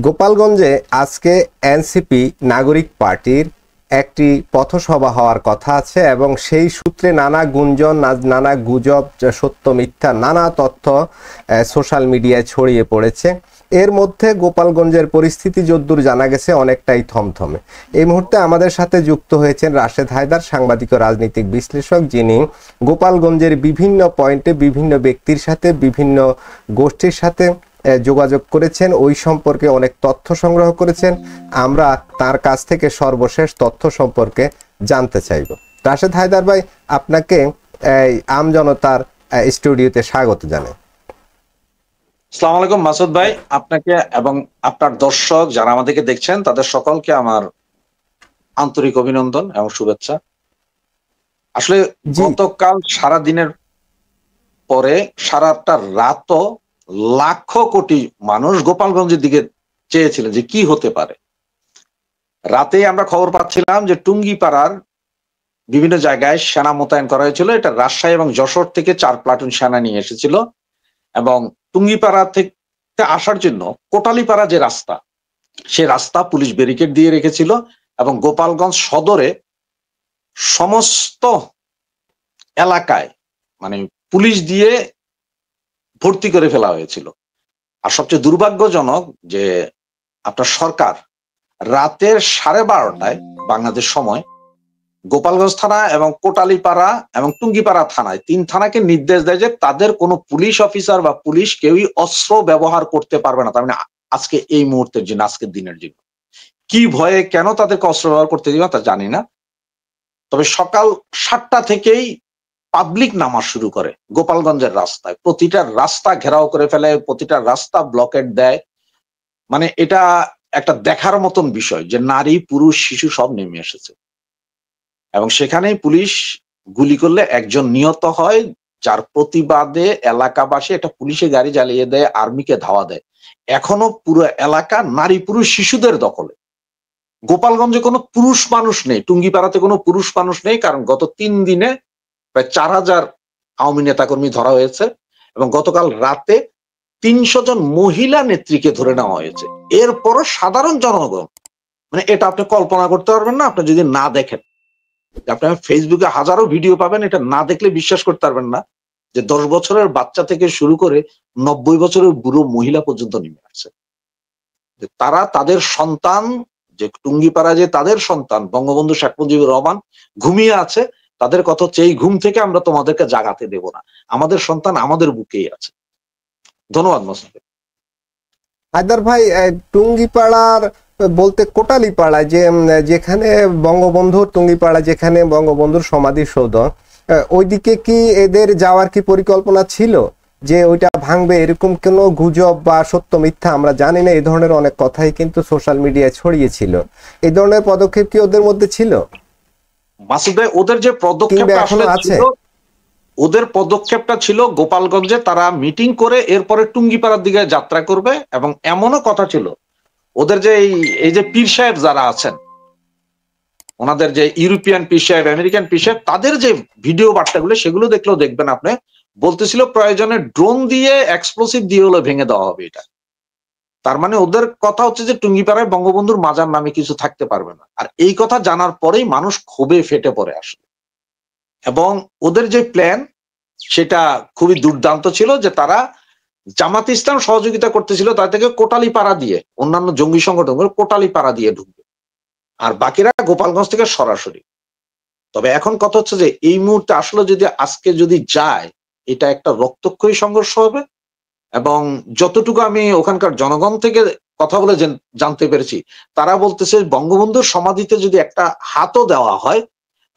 গোপালগঞ্জে আজকে এনসিপি নাগরিক পার্টির একটি পথসভা হওয়ার কথা আছে এবং সেই সূত্রে নানা গুঞ্জন, নানা গুজব, সত্য মিথ্যা নানা তথ্য সোশ্যাল মিডিয়ায় ছড়িয়ে পড়েছে। এর মধ্যে গোপালগঞ্জের পরিস্থিতি যদ্দূর জানা গেছে অনেকটাই থমথমে। এই মুহূর্তে আমাদের সাথে যুক্ত হয়েছেন রাশেদ হায়দার, সাংবাদিক ও রাজনৈতিক বিশ্লেষক, যিনি গোপালগঞ্জের বিভিন্ন পয়েন্টে বিভিন্ন ব্যক্তির সাথে বিভিন্ন গোষ্ঠীর সাথে যোগাযোগ করেছেন, ওই সম্পর্কে অনেক তথ্য সংগ্রহ করেছেন। আমরা তার কাছ থেকে সর্বশেষ তথ্য সম্পর্কে জানতে চাইব। রাশেদ হায়দার ভাই, আপনাকে আমজনতার স্টুডিওতে স্বাগত জানাই। আসসালামু আলাইকুম মাসুদ ভাই, আপনাকে এবং আপনার দর্শক যারা আমাদেরকে দেখছেন তাদের সকলকে আমার আন্তরিক অভিনন্দন এবং শুভেচ্ছা। আসলে গতকাল সারা দিনের পরে সারাটা রাতও লাখো কোটি মানুষ গোপালগঞ্জের দিকে চেয়েছিলেন যে কি হতে পারে। রাতে আমরা খবর পাচ্ছিলাম যে টুঙ্গিপাড়ার বিভিন্ন জায়গায় সেনা মোতায়েন করা হয়েছিল। এটা রাজশাহী এবং যশোর থেকে 4 প্লাটুন সেনা নিয়ে এসেছিল এবং টুঙ্গিপাড়া থেকে আসার জন্য কোটালীপাড়া যে রাস্তা, সে রাস্তা পুলিশ ব্যারিকেড দিয়ে রেখেছিল এবং গোপালগঞ্জ সদরে সমস্ত এলাকায় মানে পুলিশ দিয়ে ভর্তি করে ফেলা হয়েছিল। আর সবচেয়ে দুর্ভাগ্যজনক যে আপনার সরকার রাতের 12:30টায় বাংলাদেশ সময় গোপালগঞ্জ থানা এবং কোটালীপাড়া এবং টুঙ্গিপাড়া থানায় 3 থানাকে নির্দেশ দেয় যে তাদের কোনো পুলিশ অফিসার বা পুলিশ কেউই অস্ত্র ব্যবহার করতে পারবে না। তার মানে আজকে এই মুহূর্তের জন্য, আজকের দিনের জন্য। কি ভয়ে কেন তাদেরকে অস্ত্র ব্যবহার করতে দিবে তা জানি না। তবে সকাল 7টা থেকেই পাবলিক নামা শুরু করে গোপালগঞ্জের রাস্তায়। প্রতিটা রাস্তা ঘেরাও করে ফেলে, প্রতিটা রাস্তা ব্লকেট দেয়। মানে এটা একটা দেখার মতন বিষয় যে নারী, পুরুষ, শিশু সব নেমে এসেছে এবং সেখানেই পুলিশ গুলি করলে একজন নিহত হয়, যার প্রতিবাদে এলাকাবাসী একটা পুলিশের গাড়ি জ্বালিয়ে দেয়, আর্মিকে ধাওয়া দেয়। এখনো পুরো এলাকা নারী, পুরুষ, শিশুদের দখলে। গোপালগঞ্জে কোনো পুরুষ মানুষ নেই, টুঙ্গিপাড়াতে কোনো পুরুষ মানুষ নেই, কারণ গত 3 দিনে প্রায় 4000 আওয়ামী নেতাকর্মী ধরা হয়েছে এবং গতকাল রাতে 300 জন মহিলা নেত্রীকে ধরে নেওয়া হয়েছে। এরপরও সাধারণ জনগণ, মানে এটা আপনি কল্পনা করতে পারবেন না আপনি যদি না দেখেন। আপনার ফেসবুকে হাজারো ভিডিও পাবেন, এটা না দেখলে বিশ্বাস করতে পারবেন না যে 10 বছরের বাচ্চা থেকে শুরু করে 90 বছরের বুড়ো মহিলা পর্যন্ত নেমে আসছে। তারা তাদের সন্তান, যে টুঙ্গিপাড়া যে তাদের সন্তান বঙ্গবন্ধু শেখ মুজিবুর রহমান ঘুমিয়ে আছে, তাদের কথা হচ্ছে এই ঘুম থেকে আমরা তোমাদেরকে জাগাতে দেব না, আমাদের সন্তান আমাদের বুকেই আছে। ধন্যবাদ মাসুদ। হায়দার ভাই, টুঙ্গিপাড়ার বলতে কোটালীপাড়া যেখানে বঙ্গবন্ধুর, টুঙ্গিপাড়া যেখানে বঙ্গবন্ধুর সমাধিসৌধ, ওইদিকে কি এদের যাওয়ার কি পরিকল্পনা ছিল যে ওইটা ভাঙবে? এরকম কোনো গুজব বা সত্য মিথ্যা আমরা জানি না, এই ধরনের অনেক কথাই কিন্তু সোশ্যাল মিডিয়ায় ছড়িয়েছিল। এই ধরনের পদক্ষেপ কি ওদের মধ্যে ছিল? মাসুদ ভাই, ওদের যে পদক্ষেপটা আসলে ছিল, ওদের পদক্ষেপটা ছিল গোপালগঞ্জে তারা মিটিং করে এরপরে টুঙ্গিপাড়ার দিকে যাত্রা করবে এবং এমনও কথা ছিল ওদের যে এই যে পীর সাহেব যারা আছেন, ওনাদের যে ইউরোপিয়ান পীর সাহেব, আমেরিকান পীর সাহেব, তাদের যে ভিডিও বার্তাগুলো সেগুলো দেখলেও দেখবেন আপনি, বলতেছিল প্রয়োজনে ড্রোন দিয়ে, এক্সপ্লোসিভ দিয়ে হলে ভেঙে দেওয়া হবে এটা। তার মানে ওদের কথা হচ্ছে যে টুঙ্গিপাড়ায় বঙ্গবন্ধুর মাজার নামে কিছু থাকতে পারবে না। আর এই কথা জানার পরেই মানুষ ক্ষোভে ফেটে পড়ে আসে এবং ওদের যে প্ল্যান সেটা খুবই দুর্দান্ত ছিল যে তারা জামাত ইসলাম সহযোগিতা করতেছিল, তার থেকে কোটালীপাড়া দিয়ে, অন্যান্য জঙ্গি সংগঠনগুলো কোটালীপাড়া দিয়ে ঢুকবে আর বাকিরা গোপালগঞ্জ থেকে সরাসরি। তবে এখন কথা হচ্ছে যে এই মুহূর্তে আসলে যদি আজকে যদি যায়, এটা একটা রক্তক্ষয়ী সংঘর্ষ হবে এবং যতটুকু আমি ওখানকার জনগণ থেকে কথা বলে জানতে পেরেছি, তারা বলতেছে বঙ্গবন্ধুর সমাধিতে যদি একটা হাতও দেওয়া হয়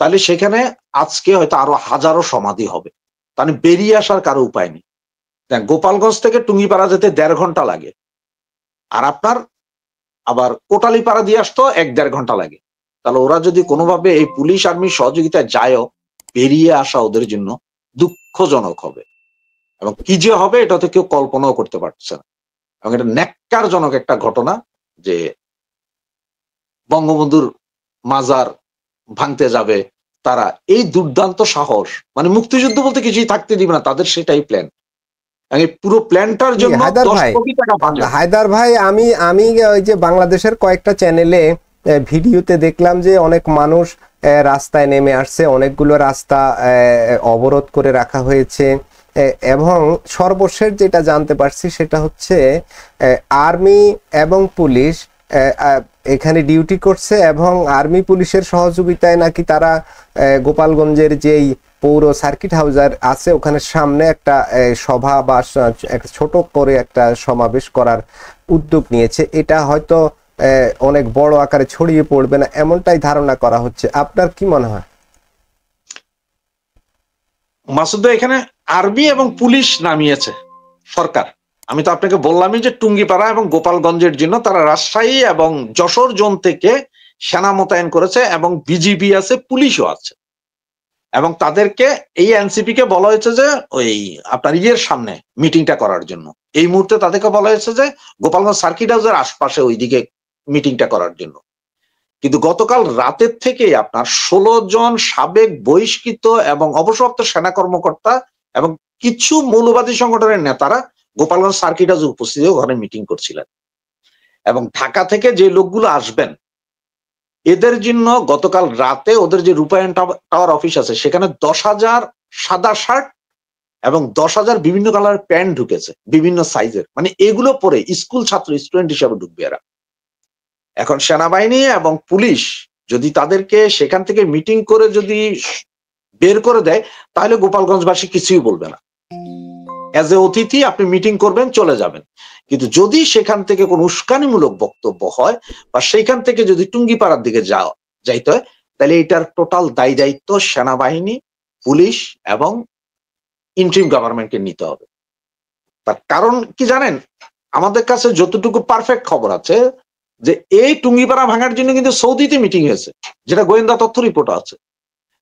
তাহলে সেখানে আজকে হয়তো আরো হাজারো সমাধি হবে। তাহলে বেরিয়ে আসার কারো উপায় নেই। গোপালগঞ্জ থেকে টুঙ্গিপাড়া যেতে 1.5 ঘন্টা লাগে, আর আপনার আবার কোটালীপাড়া দিয়ে আসতো 1-1.5 ঘন্টা লাগে। তাহলে ওরা যদি কোনোভাবে এই পুলিশ আর্মির সহযোগিতায় যায়ও, বেরিয়ে আসা ওদের জন্য দুঃখজনক হবে এবং কি যে হবে এটা তো কেউ কল্পনাও করতে পারছে না। এবং এটা ন্যাক্কারজনক একটা ঘটনা যে বঙ্গবন্ধুর মাজার ভাঙতে যাবে তারা, এই দুর্দান্ত সাহস, মানে মুক্তিযুদ্ধ বলতে কিছুই থাকতে দিবে না তাদের, সেটাই প্ল্যান। এই পুরো প্ল্যানটার জন্য 10 কোটি টাকা বাজেট। হায়দার ভাই, আমি আমি ওই যে বাংলাদেশের কয়েকটা চ্যানেলে ভিডিওতে দেখলাম যে অনেক মানুষ রাস্তায় নেমে আসছে, অনেকগুলো রাস্তা অবরোধ করে রাখা হয়েছে, এবং সর্বশেষ যেটা জানতে পারছি সেটা হচ্ছে আর্মি এবং পুলিশ এখানে ডিউটি করছে, এবং আর্মি পুলিশের সহযোগিতায় নাকি তারা গোপালগঞ্জের যেই পৌর সার্কিট হাউস আছে ওখানে সামনে একটা সভা বা একটা ছোট করে একটা সমাবেশ করার উদ্যোগ নিয়েছে। এটা হয়তো অনেক বড় আকারে ছড়িয়ে পড়বে না, এমনটাই ধারণা করা হচ্ছে। আপনার কি মনে হয়? মাসুদ ভাই, এখানে আর্মি এবং পুলিশ নামিয়েছে সরকার। আমি তো আপনাকে বললামই যে টুঙ্গিপাড়া এবং গোপালগঞ্জের জন্য তারা রাজশাহী এবং যশোর জোন থেকে সেনা মোতায়েন করেছে, এবং বিজিবি আছে, পুলিশও আছে, এবং তাদেরকে এই এনসিপি কে বলা হয়েছে যে ওই আপনার ইয়ের সামনে মিটিংটা করার জন্য। এই মুহূর্তে তাদেরকে বলা হয়েছে যে গোপালগঞ্জ সার্কিট হাউসের আশপাশে ওইদিকে মিটিংটা করার জন্য। কিন্তু গতকাল রাতের থেকে আপনার 16 জন সাবেক বহিষ্কৃত এবং অবসরপ্রাপ্ত সেনা কর্মকর্তা এবং কিছু মৌলবাদী সংগঠনের নেতারা গোপালগঞ্জ সার্কিট হাউসে উপস্থিত হয়ে ওখানে মিটিং করছিলেন। এবং ঢাকা থেকে যে লোকগুলো আসবেন এদের জন্য গতকাল রাতে ওদের যে রূপায়ণ টাওয়ার অফিস আছে সেখানে 10,000 সাদা শার্ট এবং 10,000 বিভিন্ন কালারের প্যান্ট ঢুকেছে, বিভিন্ন সাইজের। মানে এগুলো পরে স্কুল ছাত্র, স্টুডেন্ট হিসাবে ঢুকবে এরা। এখন সেনাবাহিনী এবং পুলিশ যদি তাদেরকে সেখান থেকে মিটিং করে যদি বের করে দেয় তাহলে গোপালগঞ্জবাসী কিছুই বলবে না। এজ এ অতিথি আপনি মিটিং করবেন, চলে যাবেন। কিন্তু যদি সেখান থেকে কোনো উস্কানিমূলক বক্তব্য হয় বা সেইখান থেকে যদি টুঙ্গিপাড়ার দিকে যাইতে হয়, তাহলে এটার টোটাল দায় দায়িত্ব সেনাবাহিনী, পুলিশ এবং ইন্টারিম গভর্নমেন্টকে নিতে হবে। তার কারণ কি জানেন, আমাদের কাছে যতটুকু পারফেক্ট খবর আছে যে এই টুঙ্গিপাড়া ভাঙার জন্য কিন্তু সৌদিতে মিটিং হয়েছে, যেটা গোয়েন্দা তথ্য রিপোর্ট আছে।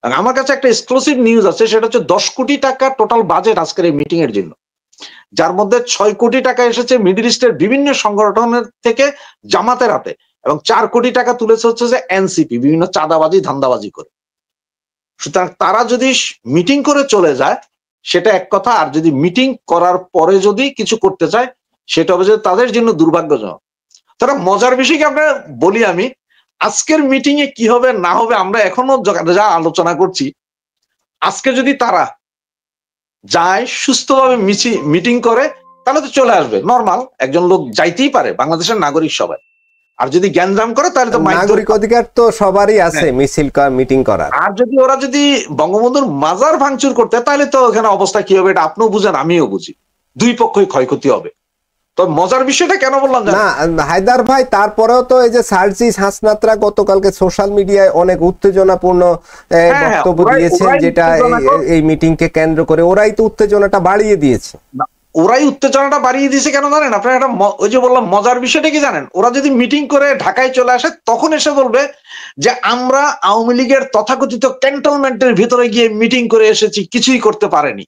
আমার কাছে একটা এক্সক্লুসিভ নিউজ আছে, সেটা হচ্ছে 10 কোটি টাকা টোটাল বাজেট আজকের এই মিটিং এর জন্য, যার মধ্যে 6 কোটি টাকা এসেছে মিডল ইস্টের বিভিন্ন সংগঠনের থেকে জামাতের হাতে, এবং 4 কোটি টাকা তুলেছে হচ্ছে যে এনসিপি বিভিন্ন চাঁদাবাজি ধান্দাবাজি করে। সুতরাং তারা যদি মিটিং করে চলে যায় সেটা এক কথা, আর যদি মিটিং করার পরে যদি কিছু করতে চায় সেটা হবে যে তাদের জন্য দুর্ভাগ্যজনক। তারা মজার বিষয় কি আমরা বলি, আমি আজকের মিটিং এ কি হবে না হবে আমরা এখনো যা আলোচনা করছি, আজকে যদি তারা যায় সুস্থভাবে মিটিং করে তাহলে তো চলে আসবে, নরমাল একজন লোক যাইতেই পারে, বাংলাদেশের নাগরিক সবাই। আর যদি গ্যাঞ্জাম করে তাহলে তো নাগরিক অধিকার তো সবারই আছে মিছিল মিটিং করার। আর যদি ওরা যদি বঙ্গবন্ধুর মাজার ভাঙচুর করতে, তাহলে তো ওখানে অবস্থা কি হবে এটা আপনিও বুঝেন, আমিও বুঝি, দুই পক্ষই ক্ষয়ক্ষতি হবে। তো মজার বিষয়টা কেন বললাম না হায়দার ভাই, তারপরেও তো এই যে সার্জিস হাসনাতরা গতকালকে সোশ্যাল মিডিয়ায় অনেক উত্তেজনাপূর্ণ বক্তব্য দিয়েছেন, যেটা এই মিটিং কে কেন্দ্র করে ওরাই তো উত্তেজনাটা বাড়িয়ে দিয়েছে। ওরাই উত্তেজনাটা বাড়িয়ে দিয়েছে কেন জানেন আপনারা? একটা ওই যে বললাম মজার বিষয়টা কি জানেন, ওরা যদি মিটিং করে ঢাকায় চলে আসে তখন এসে বলবে যে আমরা আওয়ামী লীগের তথাকথিত ক্যান্টনমেন্টের ভিতরে গিয়ে মিটিং করে এসেছি, কিছুই করতে পারেনি,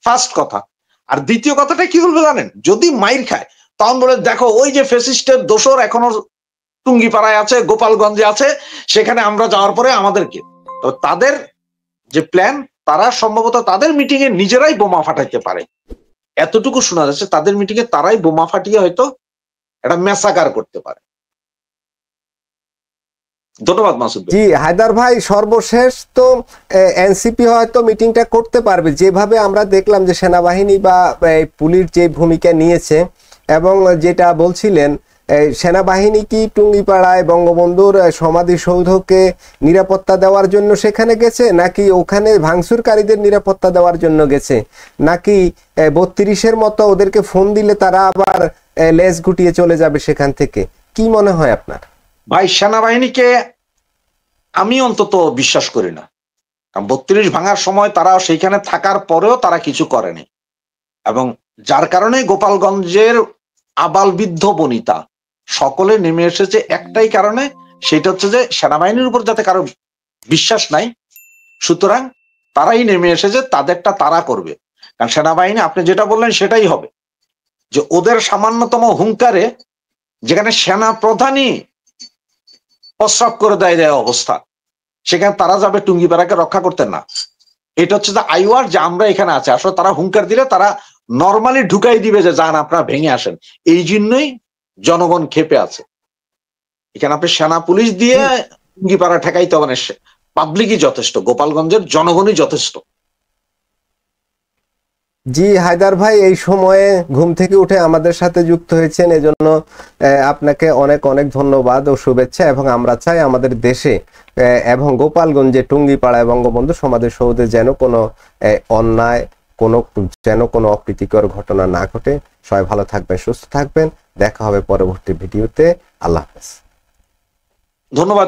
ফার্স্ট কথা। আর দ্বিতীয় কথাটা কি বলবে জানেন, যদি মাইর খায় তখন বলে দেখো ওই যে ফ্যাসিস্টের দোসর এখনো টুঙ্গিপাড়ায় আছে, গোপালগঞ্জে আছে, সেখানে আমরা যাওয়ার পরে আমাদেরকে। তো তাদের যে প্ল্যান, তারা সম্ভবত তাদের মিটিং এ নিজেরাই বোমা ফাটাইতে পারে, এতটুকু শোনা যাচ্ছে। তাদের মিটিং এ তারাই বোমা ফাটিয়ে হয়তো একটা ম্যাসাকার করতে পারে। ধন্যবাদ মাসুদ। জি হায়দার ভাই, সর্বশেষ তো এনসিপি হয়তো মিটিংটা করতে পারবে, যেভাবে আমরা দেখলাম যে সেনাবাহিনী বা পুলিশ যে ভূমিকা নিয়েছে, এবং যেটা বলছিলেন সেনাবাহিনী কি টুঙ্গিপাড়ায় বঙ্গবন্ধুর সমাধিসৌধকে নিরাপত্তা দেওয়ার জন্য সেখানে গেছে, নাকি ওখানে ভাঙচুরকারীদের নিরাপত্তা দেওয়ার জন্য গেছে, নাকি 32-এর মতো ওদেরকে ফোন দিলে তারা আবার লেজ গুটিয়ে চলে যাবে সেখান থেকে? কি মনে হয় আপনার? ভাই, সেনাবাহিনীকে আমি অন্তত বিশ্বাস করি না। 32 ভাঙার সময় তারা সেইখানে থাকার পরেও তারা কিছু করেনি, এবং যার কারণে গোপালগঞ্জের আবাল বৃদ্ধ বনিতা সকলে নেমে এসেছে একটাই কারণে, সেটা হচ্ছে যে সেনাবাহিনীর উপর যাতে কারো বিশ্বাস নাই, সুতরাং তারাই নেমে এসেছে, তাদেরটা তারা করবে। কারণ সেনাবাহিনী আপনি যেটা বললেন সেটাই হবে, যে ওদের সামান্যতম হুঙ্কারে যেখানে সেনা প্রধানই প্রস্রাব করে দেয় অবস্থা, সেখানে তারা যাবে টুঙ্গিপাড়াকে রক্ষা করতে না। এটা হচ্ছে যে আইওয়ার যে আমরা এখানে আছে, আসলে তারা হুঙ্কার দিলে তারা নরমালি ঢুকাই দিবে যে যান আপনারা ভেঙে আসেন। এই জন্যই জনগণ ক্ষেপে আছে। এখানে আপনি সেনা পুলিশ দিয়ে টুঙ্গিপাড়া ঠেকাইতে হবে না, পাবলিকই যথেষ্ট, গোপালগঞ্জের জনগণই যথেষ্ট। জি হায়দার ভাই, এই সময়ে ঘুম থেকে উঠে আমাদের সাথে যুক্ত হয়েছেন, এজন্য আপনাকে অনেক অনেক ধন্যবাদ ও শুভেচ্ছা। এবং আমরা চাই আমাদের দেশে এবং গোপালগঞ্জে টুঙ্গিপাড়া এবং বঙ্গবন্ধু সমাধি সৌধে যেন কোনো অন্যায়, যেন কোনো অপ্রীতিকর ঘটনা না ঘটে। সবাই ভালো থাকবেন, সুস্থ থাকবেন। দেখা হবে পরবর্তী ভিডিওতে। আল্লাহ হাফেজ। ধন্যবাদ।